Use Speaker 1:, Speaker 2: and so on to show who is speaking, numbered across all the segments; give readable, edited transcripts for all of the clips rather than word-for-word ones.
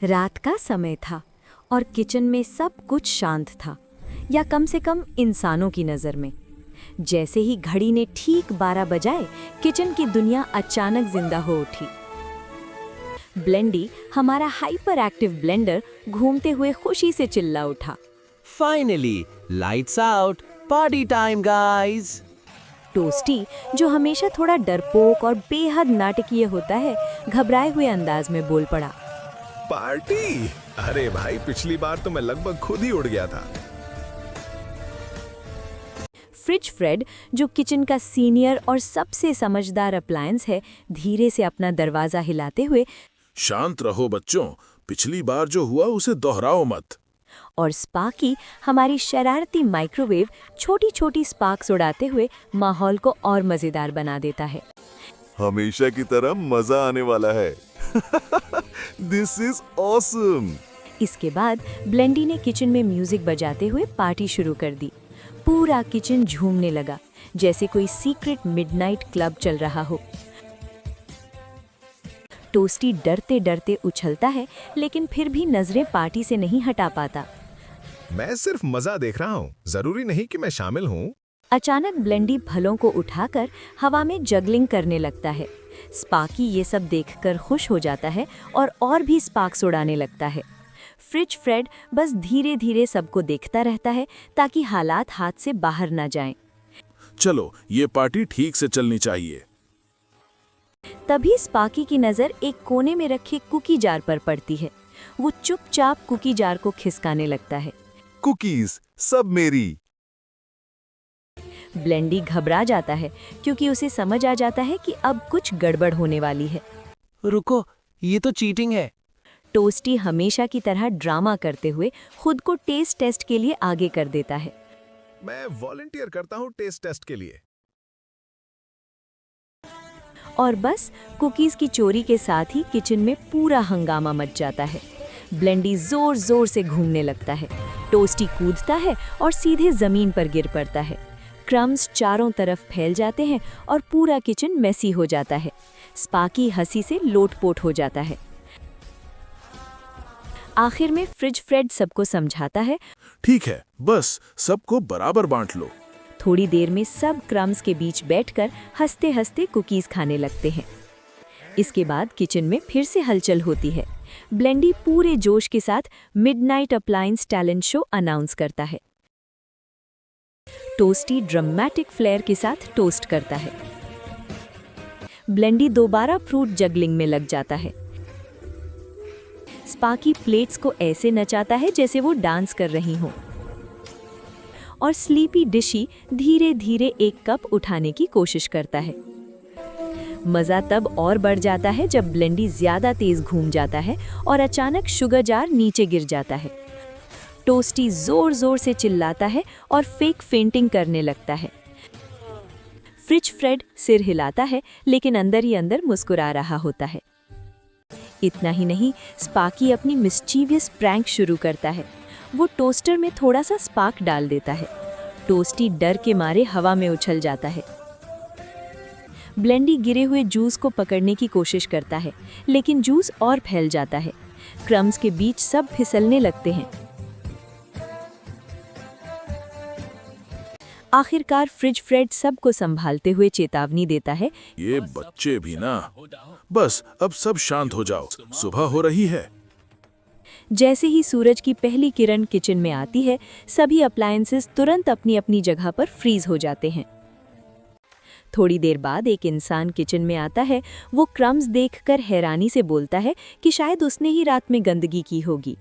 Speaker 1: रात का समय था और किचन में सब कुछ शांत था, या कम से कम इंसानों की नज़र में। जैसे ही घड़ी ने ठीक 12 बजाए, किचन की दुनिया अचानक जिंदा हो उठी। ब्लेंडी, हमारा हाइपर एक्टिव ब्लेंडर, घूमते हुए खुशी से चिल्ला उठा।
Speaker 2: Finally lights out, party time guys.
Speaker 1: Toasty, जो हमेशा थोड़ा डरपोक और बेहद नाटकीय होता है, घबराए हुए अंदाज में बोल पड़ा।
Speaker 3: पार्टी? अरे भाई, पिछली बार तो मैं लगभग खुद ही उड़ गया था।
Speaker 1: फ्रिज फ्रेड, जो किचन का सीनियर और सबसे समझदार अप्लायंस है, धीरे से अपना दरवाजा हिलाते हुए,
Speaker 4: शांत रहो बच्चों, पिछली बार जो हुआ उसे दोहराओ मत।
Speaker 1: और स्पार्की, हमारी शरारती माइक्रोवेव, छोटी छोटी स्पार्क्स उड़ाते हुए माहौल को और मजेदार बना देता है।
Speaker 5: हमेशा की तरह मजा आने वाला है। This is awesome.
Speaker 1: इसके बाद ब्लेंडी ने किचन में म्यूजिक बजाते हुए पार्टी शुरू कर दी। पूरा किचन झूमने लगा, जैसे कोई सीक्रेट मिडनाइट क्लब चल रहा हो। टोस्टी डरते डरते उछलता है, लेकिन फिर भी नजरें पार्टी से नहीं हटा पाता।
Speaker 3: मैं सिर्फ मजा देख रहा हूँ, जरूरी नहीं कि मैं शामिल हूँ।
Speaker 1: अचानक ब्लेंडी फलों को उठाकर हवा में जगलिंग करने लगता है। स्पार्की ये सब देखकर खुश हो जाता है और भी स्पार्क्स उड़ाने लगता है। फ्रिज फ्रेड बस धीरे धीरे सबको देखता रहता है, ताकि हालात हाथ से बाहर ना जाएं।
Speaker 4: चलो, ये पार्टी ठीक से चलनी चाहिए।
Speaker 1: तभी स्पार्की की नज़र एक कोने में रखे कुकी जार पर पड़ती है। वो चुपचाप कुकी जार को खिसकाने लगता है।
Speaker 5: कुकीज सब मेरी।
Speaker 1: ब्लेंडी घबरा जाता है, क्योंकि उसे समझ आ जाता है कि अब कुछ गड़बड़ होने वाली है।
Speaker 2: रुको, ये तो चीटिंग है।
Speaker 1: टोस्टी हमेशा की तरह ड्रामा करते हुए खुद को टेस्ट टेस्ट के लिए आगे कर देता है।
Speaker 3: मैं वॉलंटियर करता हूँ टेस्ट टेस्ट के लिए।
Speaker 1: और बस कुकीज की चोरी के साथ ही किचन में पूरा हंगामा मच जाता है। ब्लेंडी जोर जोर से घूमने लगता है। टोस्टी कूदता है और सीधे जमीन पर गिर पड़ता है। क्रम्स चारों तरफ फैल जाते हैं और पूरा किचन मेसी हो जाता है। स्पार्की हंसी से लोटपोट हो जाता है। आखिर में फ्रिज फ्रेड सबको समझाता है,
Speaker 4: ठीक है, बस सबको बराबर बांट लो।
Speaker 1: थोड़ी देर में सब क्रम्स के बीच बैठकर हंसते हंसते कुकीज खाने लगते हैं। इसके बाद किचन में फिर से हलचल होती है। ब्लेंडी पूरे जोश के साथ midnight appliance talent show announce करता है। टोस्टी ड्रामेटिक फ्लेयर के साथ टोस्ट करता है। ब्लेंडी दोबारा फ्रूट जगलिंग में लग जाता है। स्पार्की प्लेट्स को ऐसे नचाता है जैसे वो डांस कर रही हो। और स्लीपी डिशी धीरे धीरे एक कप उठाने की कोशिश करता है। मज़ा तब और बढ़ जाता है जब ब्लेंडी ज़्यादा तेज़ घूम जाता है और अचानक शुगर जार नीचे गिर जाता है। टोस्टी ज़ोर ज़ोर से चिल्लाता है और फेक फेंटिंग करने लगता है। फ्रिज फ्रेड सिर हिलाता है, लेकिन अंदर ही अंदर मुस्कुरा रहा होता है। इतना ही नहीं, स्पार्की अपनी मिस्चीवियस प्रैंक शुरू करता है। वो टोस्टर में थोड़ा सा स्पार्क डाल देता है। टोस्टी डर के मारे हवा में उछल जाता है। ब्लेंडी गिरे हुए जूस को पकड़ने की कोशिश करता है, लेकिन जूस और फैल जाता है। क्रम्स के बीच सब फिसलने लगते हैं। आखिरकार फ्रिज फ्रेड सबको संभालते हुए चेतावनी देता है,
Speaker 4: ये बच्चे भी ना, बस अब सब शांत हो जाओ, सुबह हो रही है।
Speaker 1: जैसे ही सूरज की पहली किरण किचन में आती है, सभी अप्लायंसेस तुरंत अपनी अपनी जगह पर फ्रीज हो जाते हैं। थोड़ी देर बाद एक इंसान किचन में आता है। वो क्रम्स देखकर हैरानी से बोलता है कि शायद उसने ही रात में गंदगी की होगी,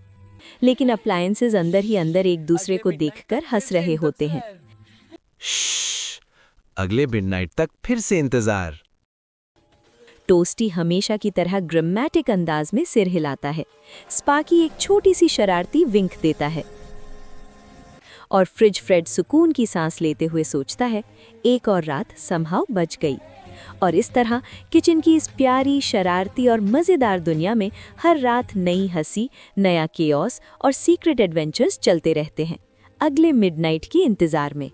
Speaker 1: लेकिन अप्लायंसेस अंदर ही अंदर एक दूसरे को देखकर हंस रहे होते हैं।
Speaker 2: अगले मिडनाइट तक फिर से इंतजार।
Speaker 1: टोस्टी हमेशा की तरह ग्रामेटिक अंदाज में सिर हिलाता है। स्पार्की एक छोटी सी शरारती विंक देता है। और फ्रिज फ्रेड सुकून की सांस लेते हुए सोचता है, एक और रात समहाउ बच गई। और इस तरह किचन की इस प्यारी, शरारती और मज़ेदार दुनिया में हर रात नई हंसी, नया केओस और सीक्रेट एडवेंचर्स चलते रहते हैं, अगले मिडनाइट की इंतज़ार में।